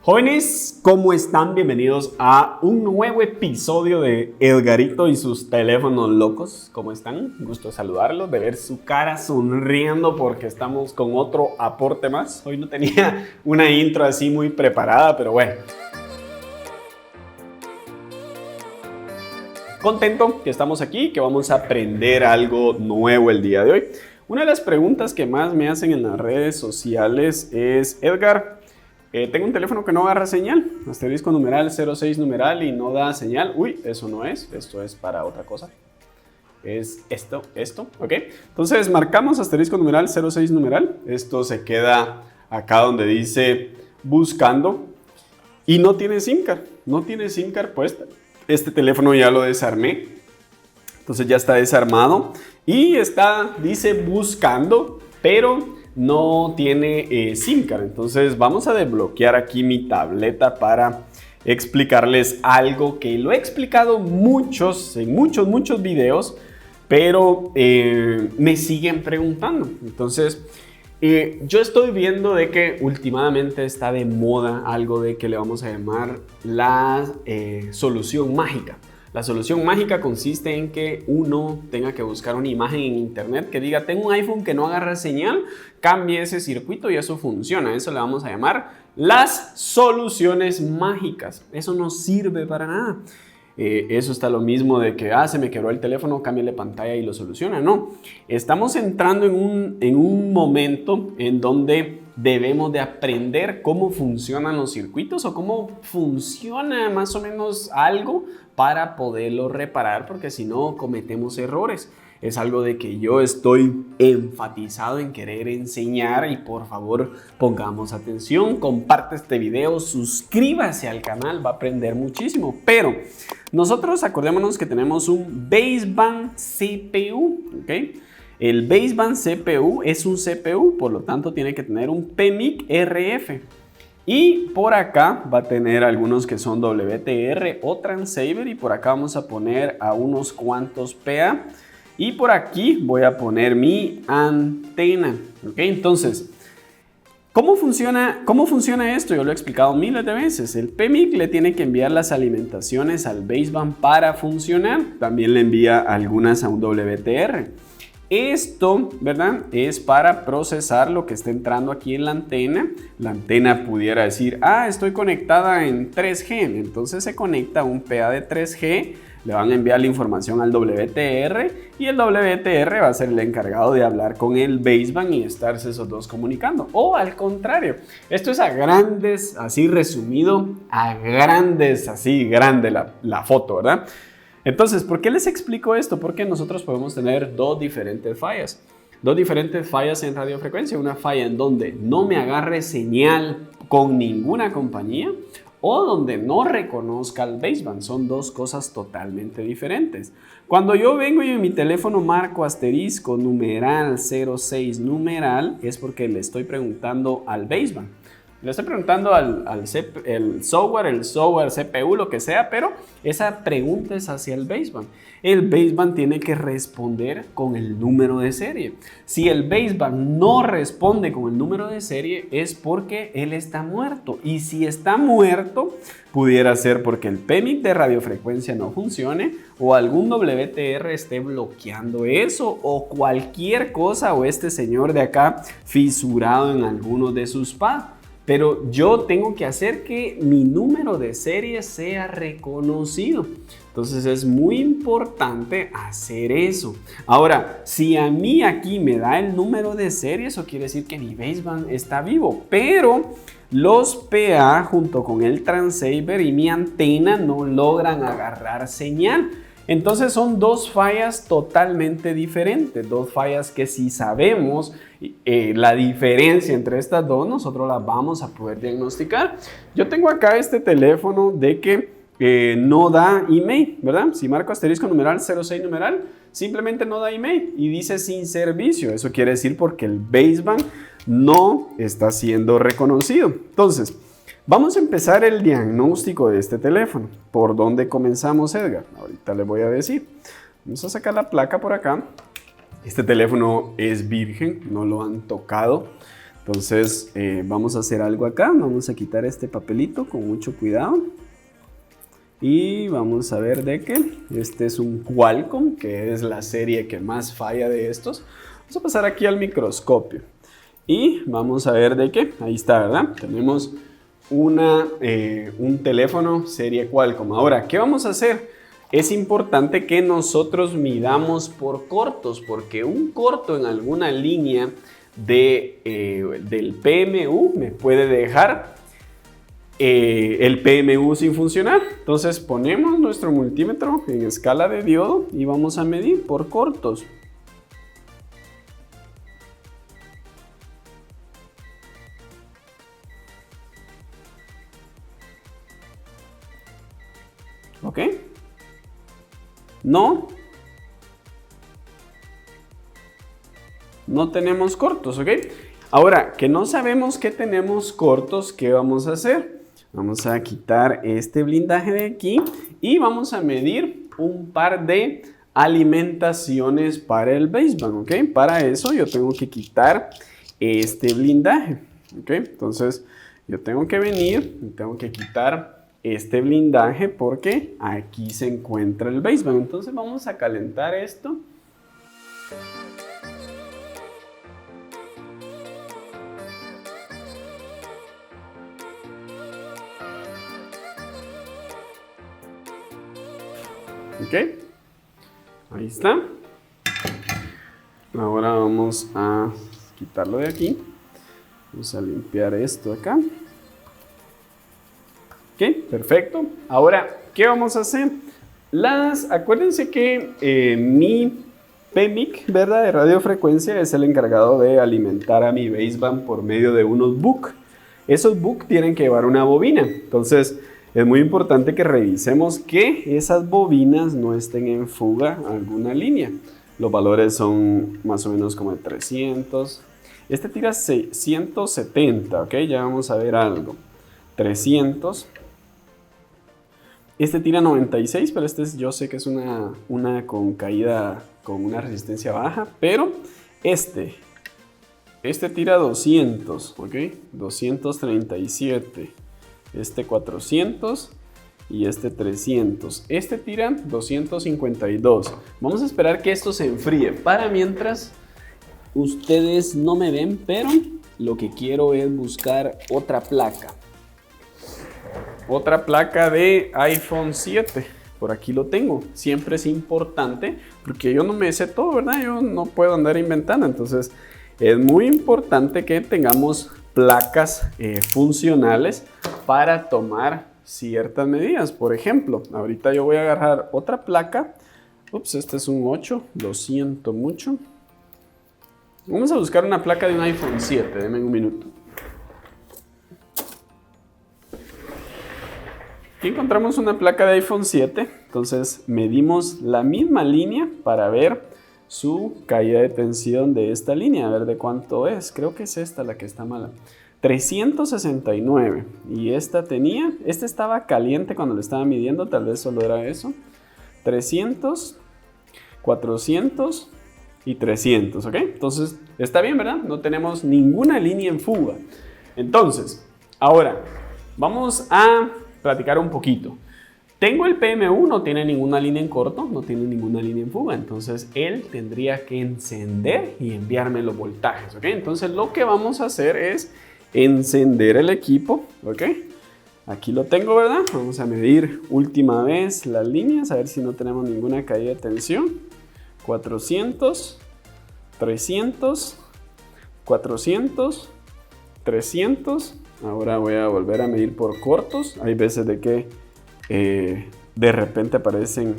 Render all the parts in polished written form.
Jóvenes, ¿cómo están? Bienvenidos a un nuevo episodio de Edgarito y sus teléfonos locos. ¿Cómo están? Gusto saludarlos, de ver su cara sonriendo porque estamos con otro aporte más. Hoy no tenía una intro así muy preparada, pero bueno. Contento que estamos aquí, que vamos a aprender algo nuevo el día de hoy. Una de las preguntas que más me hacen en las redes sociales es: Edgar, tengo un teléfono que no agarra señal, asterisco numeral 06 numeral y no da señal. Uy, eso no es, esto es para otra cosa. Es esto, ¿ok? Entonces marcamos asterisco numeral 06 numeral. Esto se queda acá donde dice buscando y no tiene SIM card. No tiene SIM card puesta. Este teléfono ya lo desarmé. Entonces ya está desarmado y dice buscando, pero no tiene SIM card. Entonces vamos a desbloquear aquí mi tableta para explicarles algo que lo he explicado en muchos videos, pero me siguen preguntando. Entonces yo estoy viendo de que últimamente está de moda algo de que le vamos a llamar la solución mágica. La solución mágica consiste en que uno tenga que buscar una imagen en internet que diga: tengo un iPhone que no agarra señal, cambie ese circuito y eso funciona. Eso le vamos a llamar las soluciones mágicas. Eso no sirve para nada. Eso está lo mismo de que se me quebró el teléfono, cámbiale pantalla y lo soluciona. No, estamos entrando en un momento en donde debemos de aprender cómo funcionan los circuitos o cómo funciona más o menos algo para poderlo reparar, porque si no cometemos errores. Es algo de que yo estoy enfatizado en querer enseñar y por favor pongamos atención, comparte este video, suscríbase al canal, va a aprender muchísimo. Pero nosotros acordémonos que tenemos un baseband CPU, ¿ok? El baseband CPU es un CPU, por lo tanto tiene que tener un PMIC RF. Y por acá va a tener algunos que son WTR o Transceiver y por acá vamos a poner a unos cuantos PA. Y por aquí voy a poner mi antena, ¿ok? Entonces, ¿cómo funciona esto? Yo lo he explicado miles de veces. El PMIC le tiene que enviar las alimentaciones al baseband para funcionar. También le envía algunas a un WTR. Esto, ¿verdad? Es para procesar lo que está entrando aquí en la antena. La antena pudiera decir: estoy conectada en 3G. Entonces se conecta a un PA de 3G. Le van a enviar la información al WTR y el WTR va a ser el encargado de hablar con el baseband y estarse esos dos comunicando. O al contrario, esto es a grandes, así resumido, a grandes, así grande la foto, ¿verdad? Entonces, ¿por qué les explico esto? Porque nosotros podemos tener dos diferentes fallas. Dos diferentes fallas en radiofrecuencia. Una falla en donde no me agarre señal con ninguna compañía o donde no reconozca el baseband. Son dos cosas totalmente diferentes. Cuando yo vengo y en mi teléfono marco asterisco numeral 06 numeral, es porque le estoy preguntando al baseband. Le estoy preguntando el software, CPU, lo que sea, pero esa pregunta es hacia el baseband. El baseband tiene que responder con el número de serie. Si el baseband no responde con el número de serie, es porque él está muerto. Y si está muerto, pudiera ser porque el PMIC de radiofrecuencia no funcione o algún WTR esté bloqueando eso o cualquier cosa, o este señor de acá fisurado en alguno de sus pads. Pero yo tengo que hacer que mi número de serie sea reconocido. Entonces es muy importante hacer eso. Ahora, si a mí aquí me da el número de serie, eso quiere decir que mi baseband está vivo. Pero los PA junto con el Transceiver y mi antena no logran agarrar señal. Entonces son dos fallas totalmente diferentes, dos fallas que si sabemos la diferencia entre estas dos, nosotros las vamos a poder diagnosticar. Yo tengo acá este teléfono de que no da email, ¿verdad? Si marco asterisco numeral 06 numeral, simplemente no da email y dice sin servicio. Eso quiere decir porque el baseband no está siendo reconocido. Entonces, vamos a empezar el diagnóstico de este teléfono. ¿Por dónde comenzamos, Edgar? Ahorita les voy a decir. Vamos a sacar la placa por acá. Este teléfono es virgen, no lo han tocado. Entonces vamos a hacer algo acá. Vamos a quitar este papelito con mucho cuidado. Y vamos a ver de qué. Este es un Qualcomm, que es la serie que más falla de estos. Vamos a pasar aquí al microscopio. Y vamos a ver de qué. Ahí está, ¿verdad? Tenemos un teléfono serie Qualcomm. Ahora, ¿qué vamos a hacer? Es importante que nosotros midamos por cortos, porque un corto en alguna línea del PMU me puede dejar el PMU sin funcionar. Entonces ponemos nuestro multímetro en escala de diodo y vamos a medir por cortos. ¿Ok? No tenemos cortos, ¿ok? Ahora, que no sabemos que tenemos cortos, ¿qué vamos a hacer? Vamos a quitar este blindaje de aquí y vamos a medir un par de alimentaciones para el baseband, ¿ok? Para eso yo tengo que quitar este blindaje, ¿ok? Entonces yo tengo que venir y tengo que quitar este blindaje porque aquí se encuentra el baseband. Entonces vamos a calentar esto. Ok, ahí está. Ahora vamos a quitarlo de aquí. Vamos a limpiar esto acá. Ok, perfecto. Ahora, ¿qué vamos a hacer? Acuérdense que mi PMIC, ¿verdad? De radiofrecuencia es el encargado de alimentar a mi baseband por medio de unos book. Esos book tienen que llevar una bobina. Entonces, es muy importante que revisemos que esas bobinas no estén en fuga a alguna línea. Los valores son más o menos como de 300. Este tira 170, ¿ok? Ya vamos a ver algo. 300. Este tira 96, pero yo sé que es una con caída con una resistencia baja, pero este tira 200, ¿ok? 237, este 400 y este 300. Este tira 252. Vamos a esperar que esto se enfríe. Para mientras, ustedes no me ven, pero lo que quiero es buscar otra placa. Otra placa de iPhone 7. Por aquí lo tengo. Siempre es importante porque yo no me sé todo, ¿verdad? Yo no puedo andar inventando. Entonces es muy importante que tengamos placas funcionales para tomar ciertas medidas. Por ejemplo, ahorita yo voy a agarrar otra placa. Ups, este es un 8. Lo siento mucho. Vamos a buscar una placa de un iPhone 7. Denme un minuto. Aquí encontramos una placa de iPhone 7, entonces medimos la misma línea para ver su caída de tensión de esta línea, a ver de cuánto es. Creo que es esta la que está mala. 369 y esta estaba caliente cuando lo estaba midiendo, tal vez solo era eso. 300, 400 y 300, ¿ok? Entonces está bien, ¿verdad? No tenemos ninguna línea en fuga. Entonces, ahora vamos a platicar un poquito. Tengo el PMU, no tiene ninguna línea en corto, no tiene ninguna línea en fuga, entonces él tendría que encender y enviarme los voltajes, ¿ok? Entonces lo que vamos a hacer es encender el equipo, ¿ok? Aquí lo tengo, ¿verdad? Vamos a medir última vez las líneas, a ver si no tenemos ninguna caída de tensión. 400, 300, 400, 300. Ahora voy a volver a medir por cortos. Hay veces de que de repente aparecen.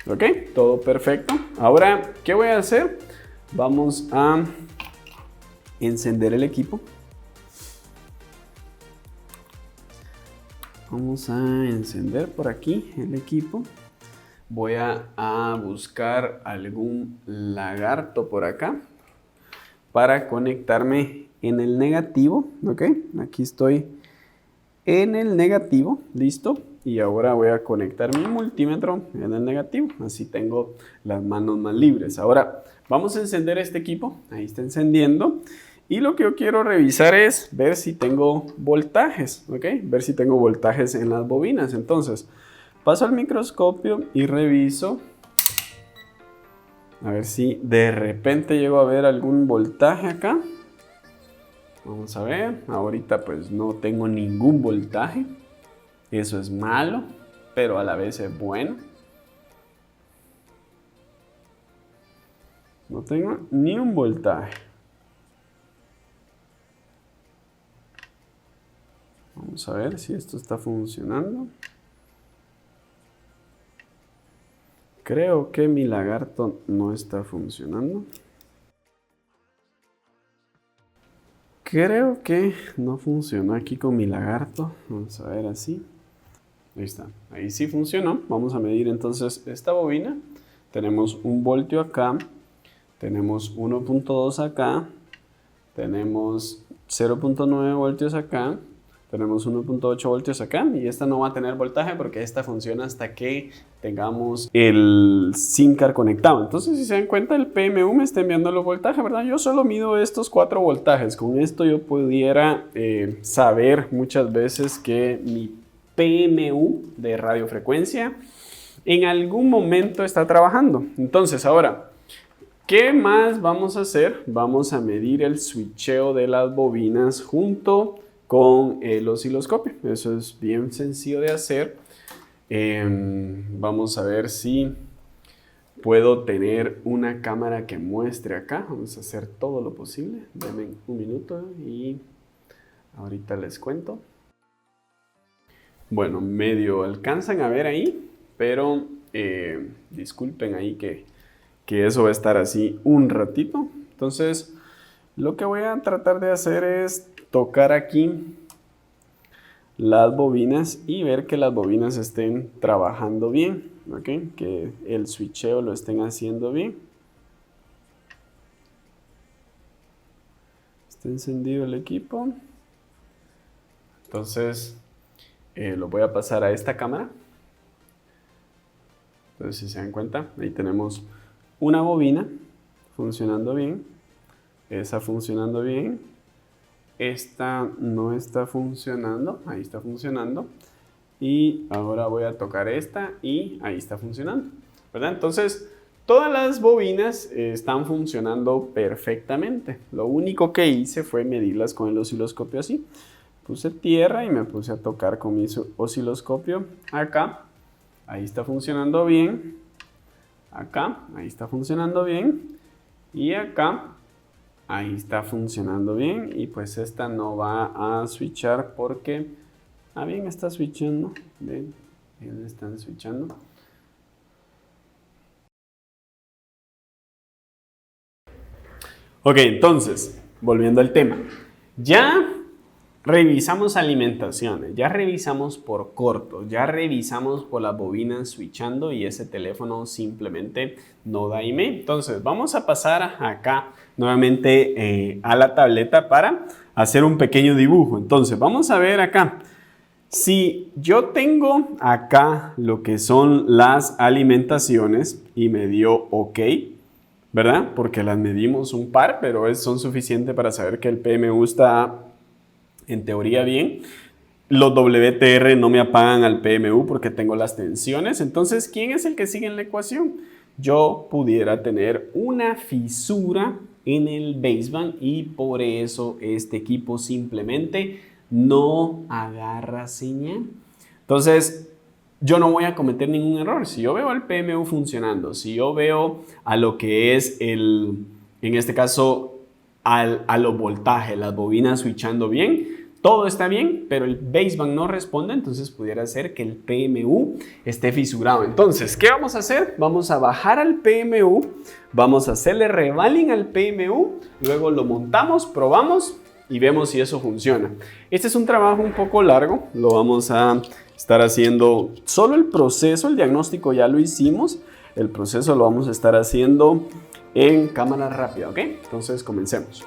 Ok, todo perfecto. Ahora, ¿qué voy a hacer? Vamos a encender el equipo. Vamos a encender por aquí el equipo. Voy a buscar algún lagarto por acá para conectarme en el negativo, ¿ok? Aquí estoy en el negativo, listo. Y ahora voy a conectar mi multímetro en el negativo, así tengo las manos más libres. Ahora vamos a encender este equipo, ahí está encendiendo. Y lo que yo quiero revisar es ver si tengo voltajes, ¿ok? Ver si tengo voltajes en las bobinas. Entonces, paso al microscopio y reviso. A ver si de repente llego a ver algún voltaje acá. Vamos a ver. Ahorita pues no tengo ningún voltaje. Eso es malo, pero a la vez es bueno. No tengo ni un voltaje. Vamos a ver si esto está funcionando. Creo que mi lagarto no está funcionando. Creo que no funcionó aquí con mi lagarto. Vamos a ver así. Ahí está. Ahí sí funcionó. Vamos a medir entonces esta bobina. Tenemos 1 voltio acá. Tenemos 1.2 acá. Tenemos 0.9 voltios acá. Tenemos 1.8 voltios acá y esta no va a tener voltaje porque esta funciona hasta que tengamos el SIM card conectado. Entonces, si se dan cuenta, el PMU me está enviando los voltajes, ¿verdad? Yo solo mido estos 4 voltajes. Con esto yo pudiera saber muchas veces que mi PMU de radiofrecuencia en algún momento está trabajando. Entonces, ahora, ¿qué más vamos a hacer? Vamos a medir el switcheo de las bobinas junto con el osciloscopio. Eso es bien sencillo de hacer. Vamos a ver si puedo tener una cámara que muestre acá. Vamos a hacer todo lo posible. Denme un minuto y ahorita les cuento. Bueno, medio alcanzan a ver ahí, pero disculpen ahí que eso va a estar así un ratito. Entonces, lo que voy a tratar de hacer es tocar aquí las bobinas y ver que las bobinas estén trabajando bien, ¿ok? Que el switcheo lo estén haciendo bien. Está encendido el equipo. Entonces, lo voy a pasar a esta cámara. Entonces, si se dan cuenta, ahí tenemos una bobina funcionando bien. Esa funcionando bien. Esta no está funcionando. Ahí está funcionando. Y ahora voy a tocar esta y ahí está funcionando, ¿verdad? Entonces, todas las bobinas están funcionando perfectamente. Lo único que hice fue medirlas con el osciloscopio así. Puse tierra y me puse a tocar con mi osciloscopio acá. Ahí está funcionando bien. Acá, ahí está funcionando bien. Y acá, ahí está funcionando bien. Y pues esta no va a switchar porque... Ah, bien, está switchando. Bien, bien están switchando. Ok, entonces, volviendo al tema. Ya revisamos alimentaciones, ya revisamos por corto, ya revisamos por las bobinas switchando y ese teléfono simplemente no da email. Entonces, vamos a pasar acá nuevamente a la tableta para hacer un pequeño dibujo. Entonces, vamos a ver acá. Si yo tengo acá lo que son las alimentaciones y me dio OK, ¿verdad? Porque las medimos un par, pero son suficientes para saber que el PMU está en teoría bien. Los WTR no me apagan al PMU porque tengo las tensiones. Entonces, ¿quién es el que sigue en la ecuación? Yo pudiera tener una fisura en el baseband y por eso este equipo simplemente no agarra señal. Entonces, yo no voy a cometer ningún error. Si yo veo el PMU funcionando, si yo veo a lo que es en este caso, a los voltajes, las bobinas switchando bien, todo está bien, pero el baseband no responde, entonces pudiera ser que el PMU esté fisurado. Entonces, ¿qué vamos a hacer? Vamos a bajar al PMU, vamos a hacerle revaling al PMU, luego lo montamos, probamos y vemos si eso funciona. Este es un trabajo un poco largo, lo vamos a estar haciendo solo el proceso, el diagnóstico ya lo hicimos, el proceso lo vamos a estar haciendo en cámara rápida, ¿ok? Entonces comencemos.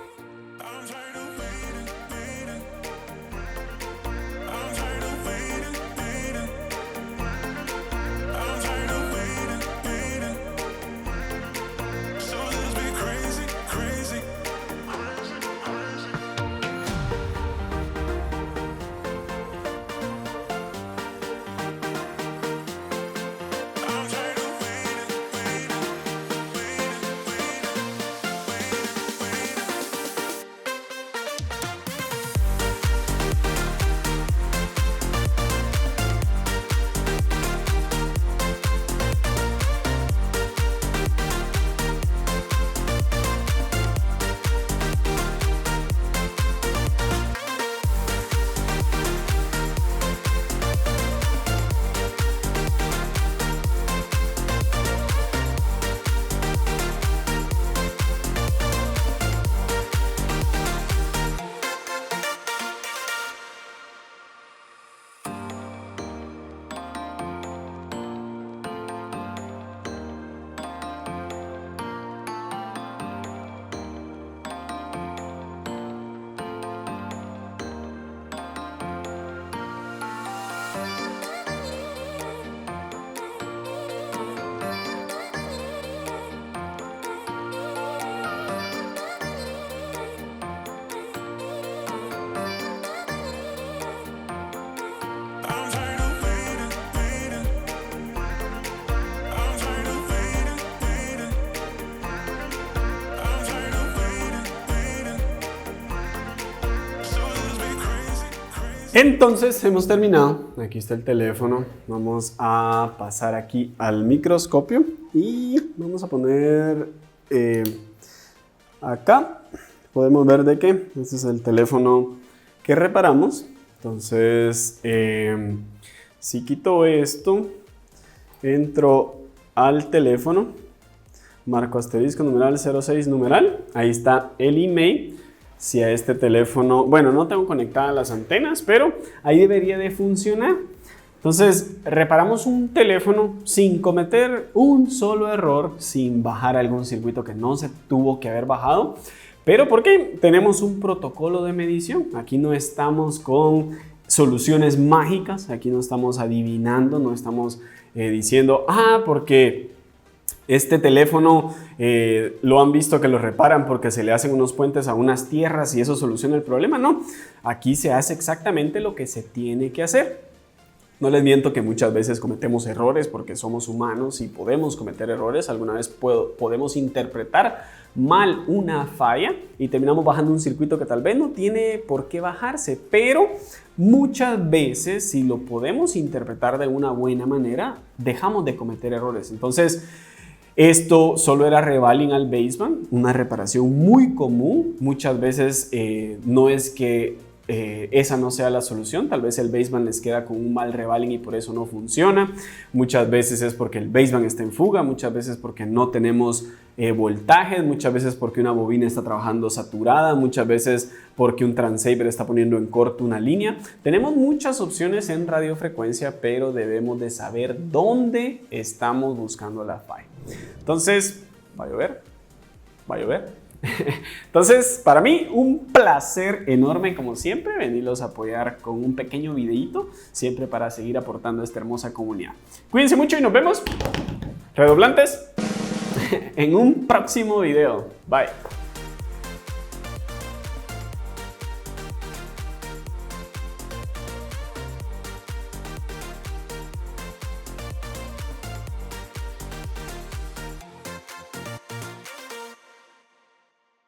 Entonces hemos terminado. Aquí está el teléfono. Vamos a pasar aquí al microscopio y vamos a poner acá. Podemos ver de que este es el teléfono que reparamos. Entonces, si quito esto, entro al teléfono, marco asterisco numeral 06 numeral, ahí está el email. Si a este teléfono, bueno, no tengo conectadas las antenas, pero ahí debería de funcionar. Entonces, reparamos un teléfono sin cometer un solo error, sin bajar algún circuito que no se tuvo que haber bajado. Pero porque tenemos un protocolo de medición. Aquí no estamos con soluciones mágicas, aquí no estamos adivinando, no estamos diciendo, porque este teléfono lo han visto que lo reparan porque se le hacen unos puentes a unas tierras y eso soluciona el problema. No, aquí se hace exactamente lo que se tiene que hacer. No les miento que muchas veces cometemos errores porque somos humanos y podemos cometer errores. Alguna vez podemos interpretar mal una falla y terminamos bajando un circuito que tal vez no tiene por qué bajarse, pero muchas veces si lo podemos interpretar de una buena manera, dejamos de cometer errores. Entonces, esto solo era revaling al baseband, una reparación muy común. Muchas veces no es que esa no sea la solución, tal vez el baseband les queda con un mal revaling y por eso no funciona. Muchas veces es porque el baseband está en fuga, muchas veces porque no tenemos voltajes, muchas veces porque una bobina está trabajando saturada, muchas veces porque un transceiver está poniendo en corto una línea. Tenemos muchas opciones en radiofrecuencia, pero debemos de saber dónde estamos buscando la falla. Entonces, ¿va a llover? ¿Va a llover? Entonces, para mí, un placer enorme, como siempre, venirlos a apoyar con un pequeño videíto, siempre para seguir aportando a esta hermosa comunidad. Cuídense mucho y nos vemos, redoblantes, en un próximo video. Bye.